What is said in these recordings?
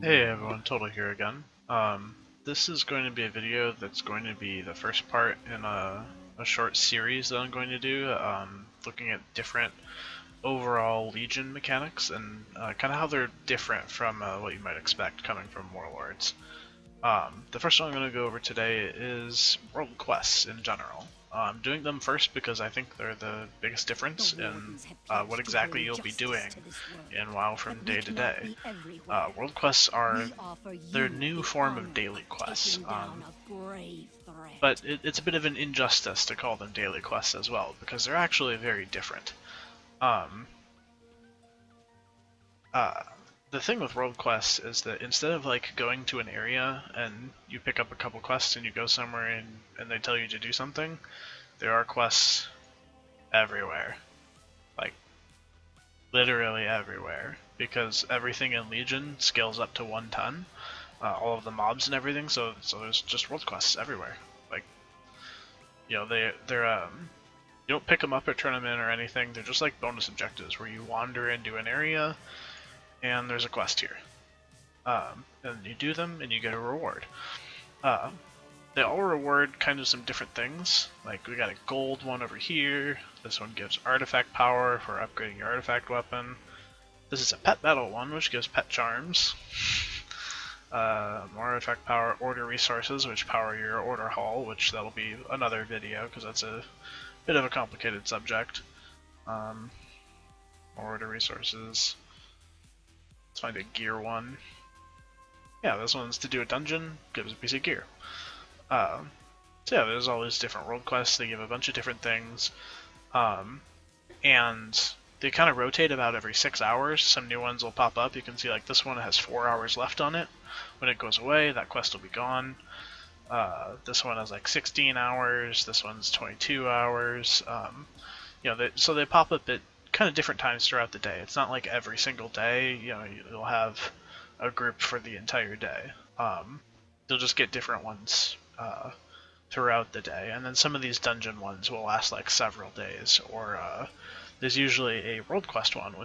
Hey everyone, Total here again. This is going to be a video that's going to be the first part in a short series that I'm going to do, looking at different overall Legion mechanics and kind of how they're different from what you might expect coming from Warlords. The first one I'm going to go over today is World Quests in general. I'm doing them first because I think they're the biggest difference in what exactly you'll be doing in WoW from day to day. World Quests are their new form of daily quests, but it's a bit of an injustice to call them daily quests as well, because they're actually very different. Um, uh, the thing with world quests is that instead of like going to an area and you pick up a couple quests and you go somewhere and they tell you to do something, there are quests everywhere. Like, literally everywhere. Because everything in Legion scales up to 110. All of the mobs and everything, so there's just world quests everywhere. Like, you know, you don't pick them up or turn them in or anything. They're just like bonus objectives where you wander into an area and there's a quest here. And you do them and you get a reward. They all reward kind of some different things. Like, we got a gold one over here. This one gives artifact power for upgrading your artifact weapon. This is a pet battle one, which gives pet charms. More artifact power, order resources, which power your order hall, which that'll be another video because that's a bit of a complicated subject. Order resources. Let's find a gear one. Yeah, this one's to do a dungeon, gives a piece of gear. So yeah, there's all these different world quests. They give a bunch of different things, and they kind of rotate about every 6 hours. Some new ones will pop up. You can see like this one has 4 hours left on it. When it goes away, that quest will be gone. This one has like 16 hours. This one's 22 hours. So they pop up at kind of different times throughout the day. It's not like every single day. You know, you'll have a group for the entire day. You'll just get different ones throughout the day, and then some of these dungeon ones will last like several days, or there's usually a world quest one,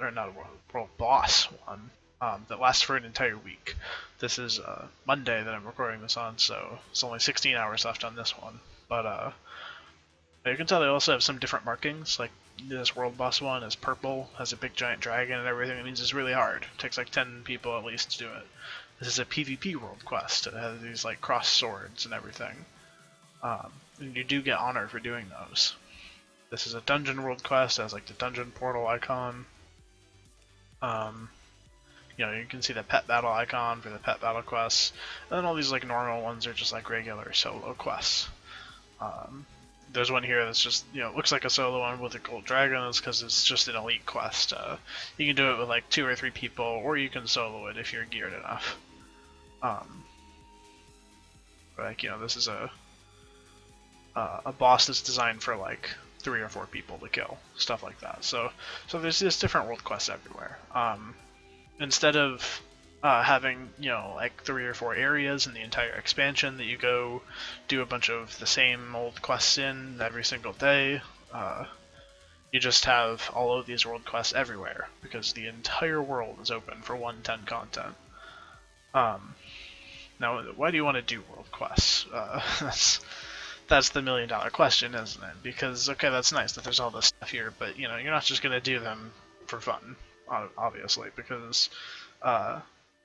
or not a world boss one, that lasts for an entire week. This is Monday that I'm recording this on, so it's only 16 hours left on this one. But you can tell they also have some different markings, like this world boss one is purple, has a big giant dragon and everything. It means it's really hard. It takes like 10 people at least to do it. This is a PvP world quest. It has these like cross swords and everything. And you do get honor for doing those. This is a dungeon world quest. It has like the dungeon portal icon. You can see the pet battle icon for the pet battle quests. And then all these like normal ones are just like regular solo quests. There's one here that's just, it looks like a solo one with a gold dragon. It's because it's just an elite quest. You can do it with like 2 or 3 people, or you can solo it if you're geared enough. This is a boss that's designed for like 3 or 4 people to kill, stuff like that. So there's just different world quests everywhere. Instead of having like 3 or 4 areas in the entire expansion that you go do a bunch of the same old quests in every single day, you just have all of these world quests everywhere because the entire world is open for 110 content. Now, why do you want to do world quests? That's the $1 million question, isn't it? Because, okay, that's nice that there's all this stuff here, but you're not just going to do them for fun, obviously, because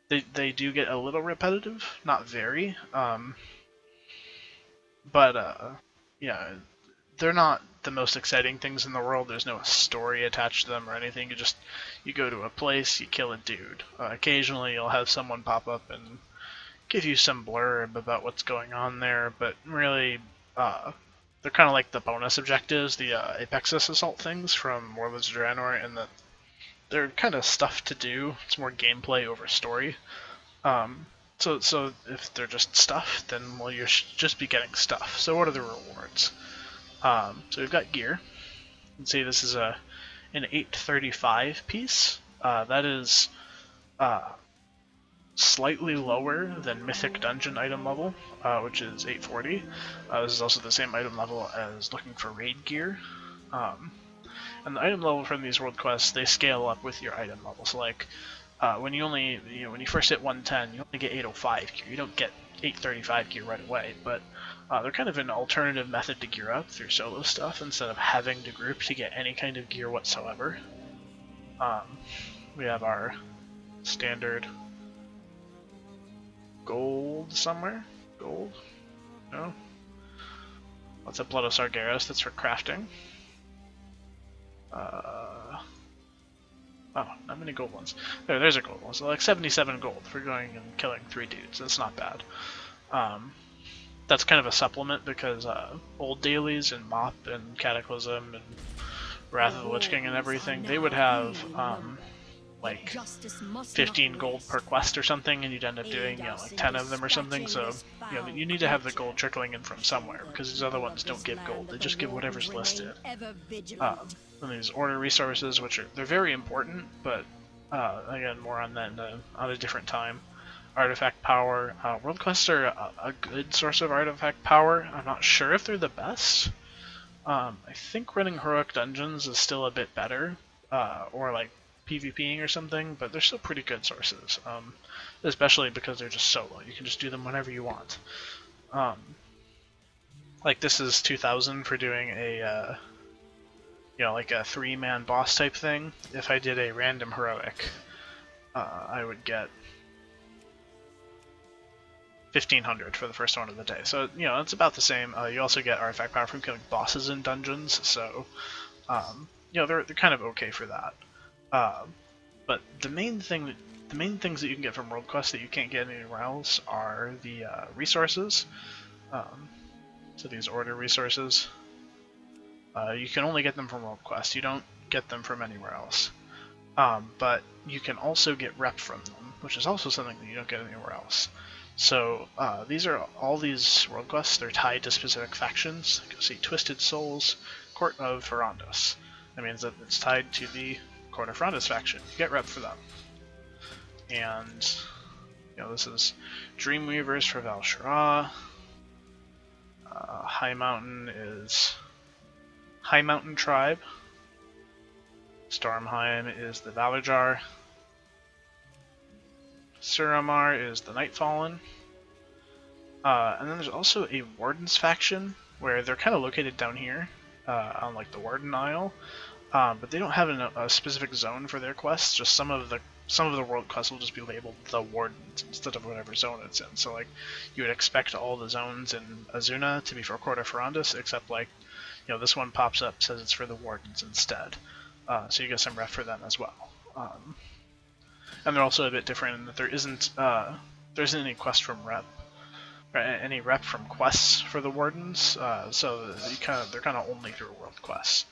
they do get a little repetitive, not very, but they're not the most exciting things in the world. There's no story attached to them or anything. You go to a place, you kill a dude. Occasionally you'll have someone pop up and give you some blurb about what's going on there, but really, they're kind of like the bonus objectives, the Apexis Assault things from Warlords of Draenor, in that they're kind of stuff to do. It's more gameplay over story. So if they're just stuff, then you should just be getting stuff. So what are the rewards? So we've got gear. You can see this is an 835 piece. That is slightly lower than Mythic Dungeon item level, which is 840. This is also the same item level as looking for raid gear. And the item level from these world quests, they scale up with your item level. So like, when you only, when you first hit 110, you only get 805 gear. You don't get 835 gear right away, but they're kind of an alternative method to gear up through solo stuff instead of having to group to get any kind of gear whatsoever. We have our standard gold somewhere. Gold? No? That's a Blood of Sargeras, that's for crafting. Oh, not many gold ones. There's a gold one. So like 77 gold for going and killing 3 dudes. That's not bad. That's kind of a supplement because old dailies and Mop and Cataclysm and Wrath of the Lich King and everything, they would have like 15 gold per quest or something, and you'd end up doing like 10 of them or something. So you need to have the gold trickling in from somewhere because these other ones don't give gold; they just give whatever's listed. And these order resources, which they're very important, but again, more on that on a different time. Artifact power. World quests are a good source of artifact power. I'm not sure if they're the best. I think running heroic dungeons is still a bit better, or like PvPing or something, but they're still pretty good sources, especially because they're just solo. You can just do them whenever you want. Like this is 2000 for doing a, like a 3-man boss type thing. If I did a random heroic, I would get 1500 for the first one of the day. So, it's about the same. You also get artifact power from killing bosses in dungeons, so, they're kind of okay for that. But the main things that you can get from World Quest that you can't get anywhere else are the resources. So these order resources, you can only get them from World Quest. You don't get them from anywhere else. But you can also get rep from them, which is also something that you don't get anywhere else. So these are all these World Quests. They're tied to specific factions. You can see Twisted Souls, Court of Farondas. That means that it's tied to the Court of Farondas faction. You get rep for them. And this is Dreamweavers for Val'sharah. High Mountain is High Mountain Tribe. Stormheim is the Valajar. Suramar is the Nightfallen. And then there's also a Warden's faction, where they're kind of located down here, on like the Warden Isle. But they don't have a specific zone for their quests. Just some of the world quests will just be labeled the Wardens instead of whatever zone it's in. So like you would expect all the zones in Azsuna to be for Court of Farondas, except like this one pops up, says it's for the Wardens instead. So you get some rep for them as well. And they're also a bit different in that there isn't any quest from rep, or any rep from quests for the Wardens. So they're kind of only through world quests.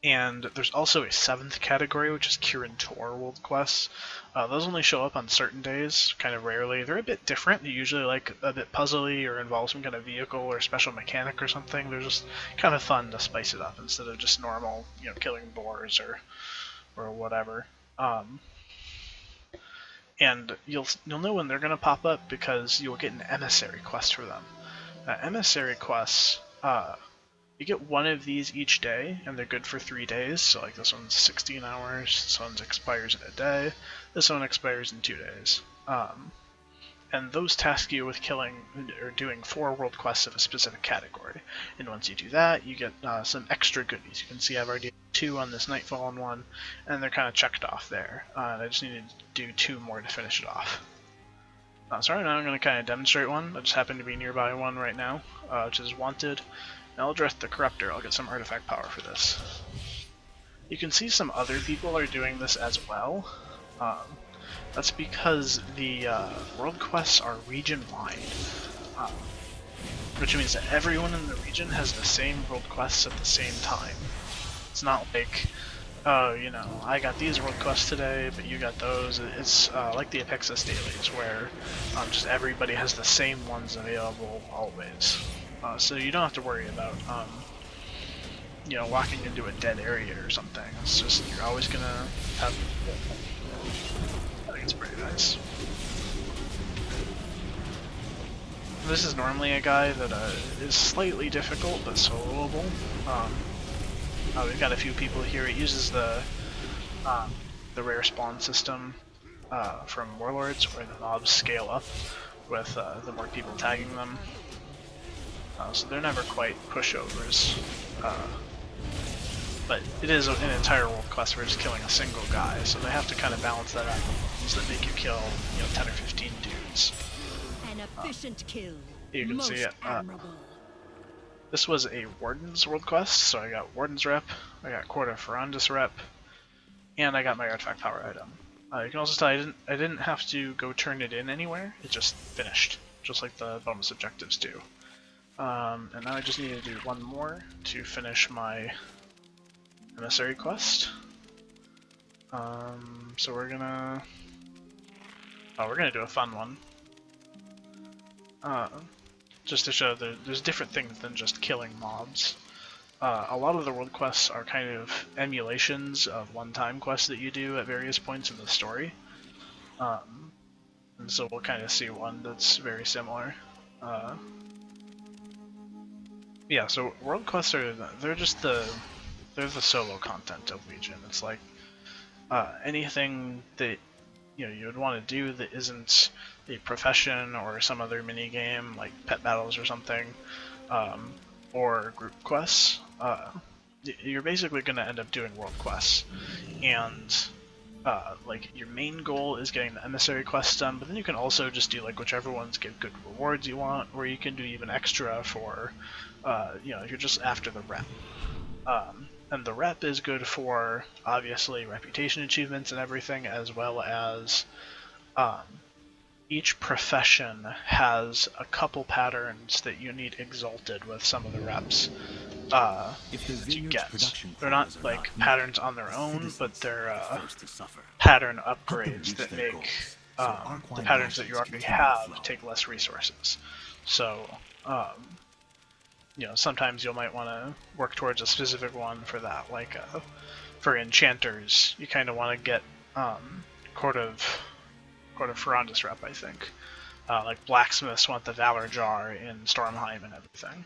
And there's also a 7th category, which is Kirin Tor world quests. Those only show up on certain days, kind of rarely. They're a bit different. They're usually like a bit puzzly or involve some kind of vehicle or special mechanic or something. They're just kind of fun to spice it up instead of just normal, killing boars or whatever. And you'll know when they're gonna pop up because you'll get an emissary quest for them. Emissary quests, you get one of these each day, and they're good for 3 days. So like this one's 16 hours, this one expires in a day, this one expires in 2 days. And those task you with killing or doing 4 world quests of a specific category. And once you do that, you get some extra goodies. You can see I've already done 2 on this Nightfallen one, and they're kind of checked off there. And I just need to do 2 more to finish it off. So right now I'm going to kind of demonstrate one. I just happen to be nearby one right now, which is Wanted. Eldrith the Corruptor. I'll get some artifact power for this. You can see some other people are doing this as well. That's because the world quests are region-wide, which means that everyone in the region has the same world quests at the same time. It's not like, oh, I got these world quests today, but you got those. It's like the Apexis dailies, where just everybody has the same ones available always. So you don't have to worry about, walking into a dead area or something. It's just, you're always gonna have... I think it's pretty nice. This is normally a guy that is slightly difficult, but soloable. We've got a few people here. It uses the um, the rare spawn system from Warlords, where the mobs scale up with the more people tagging them. So they're never quite pushovers. But it is an entire world quest where just killing a single guy, so they have to kind of balance that out so that make you kill, 10 or 15 dudes. An efficient kill. You can see it. Admirable. This was a Warden's world quest, so I got Warden's rep, I got Court of Ferondis rep, and I got my artifact power item. You can also tell I didn't have to go turn it in anywhere, it just finished, just like the bonus objectives do. And now I just need to do one more to finish my emissary quest. So we're gonna do a fun one. Just to show that there's different things than just killing mobs. A lot of the world quests are kind of emulations of one-time quests that you do at various points in the story. And so we'll kind of see one that's very similar. Yeah, so world quests they're the solo content of Legion. It's like anything that you would want to do that isn't a profession or some other mini game like pet battles or something, or group quests. You're basically going to end up doing world quests, and like your main goal is getting the emissary quests done, but then you can also just do like whichever ones give good rewards you want, or you can do even extra for if you're just after the rep. And the rep is good for, obviously, reputation achievements and everything, as well as each profession has a couple patterns that you need exalted with some of the reps that you get. They're not like patterns on their own, but they're pattern upgrades that make the patterns that you already have take less resources. So sometimes you might want to work towards a specific one for that. Like for enchanters, you kind of want to get Court of Ferondis rep, I think. Like blacksmiths want the Valor Jar in Stormheim and everything.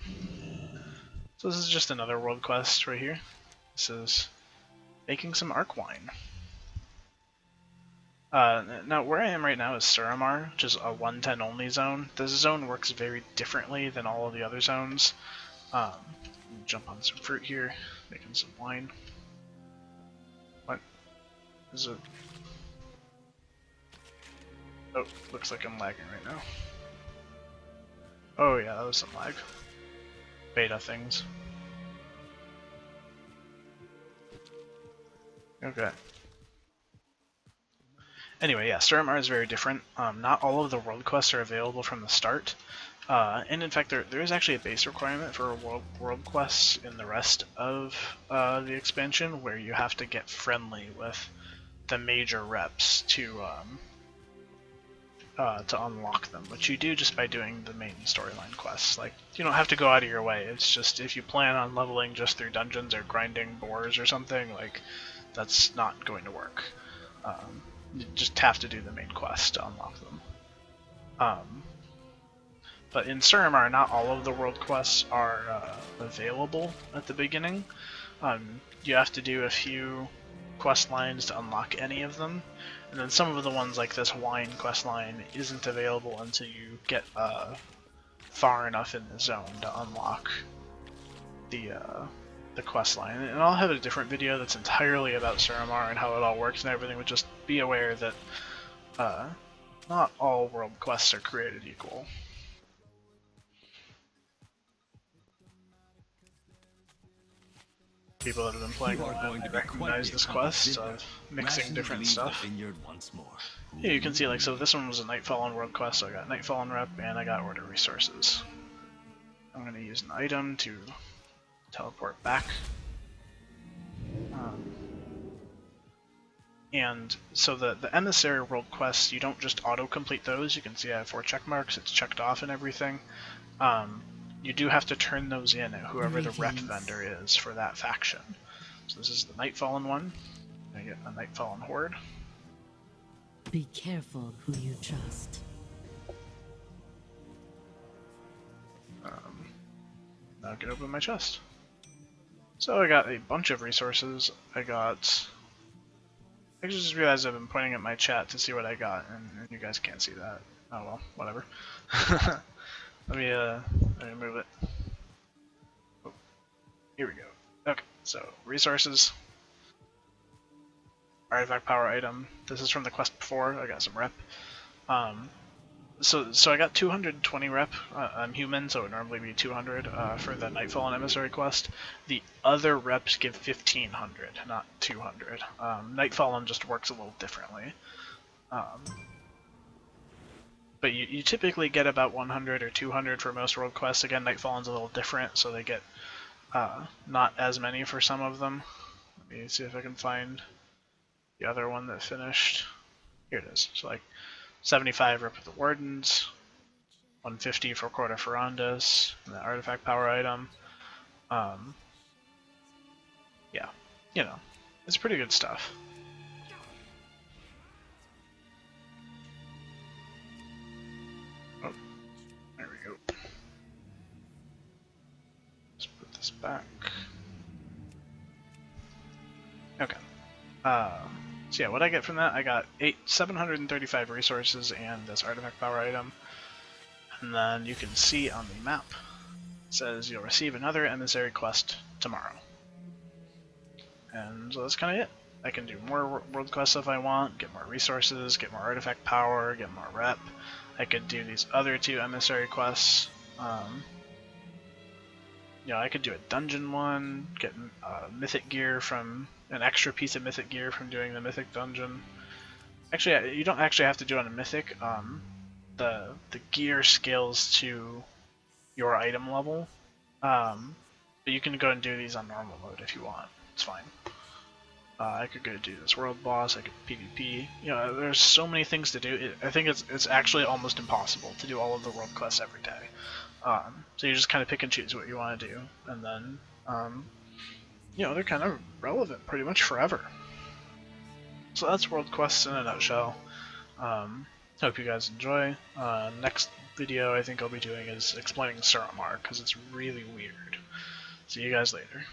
So this is just another world quest right here. This is making some Arc Wine. Now where I am right now is Suramar, which is a 110 only zone. This zone works very differently than all of the other zones. Jump on some fruit here, making some wine. What is it? Oh, looks like I'm lagging right now. Oh yeah, that was some lag. Beta things. Okay. Anyway, yeah, Suramar is very different. Not all of the world quests are available from the start. And in fact, there is actually a base requirement for world quests in the rest of the expansion, where you have to get friendly with the major reps to unlock them, which you do just by doing the main storyline quests. Like, you don't have to go out of your way. It's just if you plan on leveling just through dungeons or grinding boars or something, like, that's not going to work. You just have to do the main quest to unlock them. But in Suramar, not all of the world quests are available at the beginning. You have to do a few quest lines to unlock any of them, and then some of the ones like this wine quest line isn't available until you get far enough in the zone to unlock the quest line. And I'll have a different video that's entirely about Suramar and how it all works and everything, but just be aware that not all world quests are created equal. People that have been playing recognize this quest of mixing different stuff. Yeah, you can see, like, so this one was a Nightfallen world quest, so I got Nightfallen rep and I got Order resources. I'm going to use an item to teleport back. And so the Emissary world quests, you don't just auto-complete those. You can see I have 4 check marks, it's checked off and everything. You do have to turn those in at whoever the rep vendor is for that faction. So this is the Nightfallen one. I get a Nightfallen Horde. Be careful who you trust. Now I can open my chest. So I got a bunch of resources. I got I just realized I've been pointing at my chat to see what I got, and you guys can't see that. Oh well, whatever. let me move it. Oh, here we go. Okay, so resources, artifact power item. This is from the quest before. I got some rep. So I got 220 rep. I'm human, so it would normally be 200 for the Nightfall and Emissary quest. The other reps give 1500, not 200. Nightfall just works a little differently. But you typically get about 100 or 200 for most world quests. Again, Nightfall's a little different, so they get not as many for some of them. Let me see if I can find the other one that finished. Here it is. So like 75 rep with the Wardens, 150 for Court of Ferrandas, and the artifact power item. Yeah, you know, it's pretty good stuff. Oh, there we go. Let's put this back. Okay. So yeah, what I get from that, I got 735 resources and this artifact power item. And then you can see on the map, it says you'll receive another emissary quest tomorrow. And so that's kind of it. I can do more world quests if I want, get more resources, get more artifact power, get more rep. I could do these other 2 emissary quests. You know, I could do a dungeon one, get mythic gear from an extra piece of mythic gear from doing the mythic dungeon. Actually, you don't actually have to do it on a mythic. The gear scales to your item level, but you can go and do these on normal mode if you want. It's fine. I could go do this world boss. I could PvP. You know, there's so many things to do. I think it's actually almost impossible to do all of the world quests every day. So you just kind of pick and choose what you want to do, and then you know, they're kind of relevant pretty much forever. So that's world quests in a nutshell. Hope you guys enjoy. Next video I think I'll be doing is explaining Suramar, because it's really weird. See you guys later.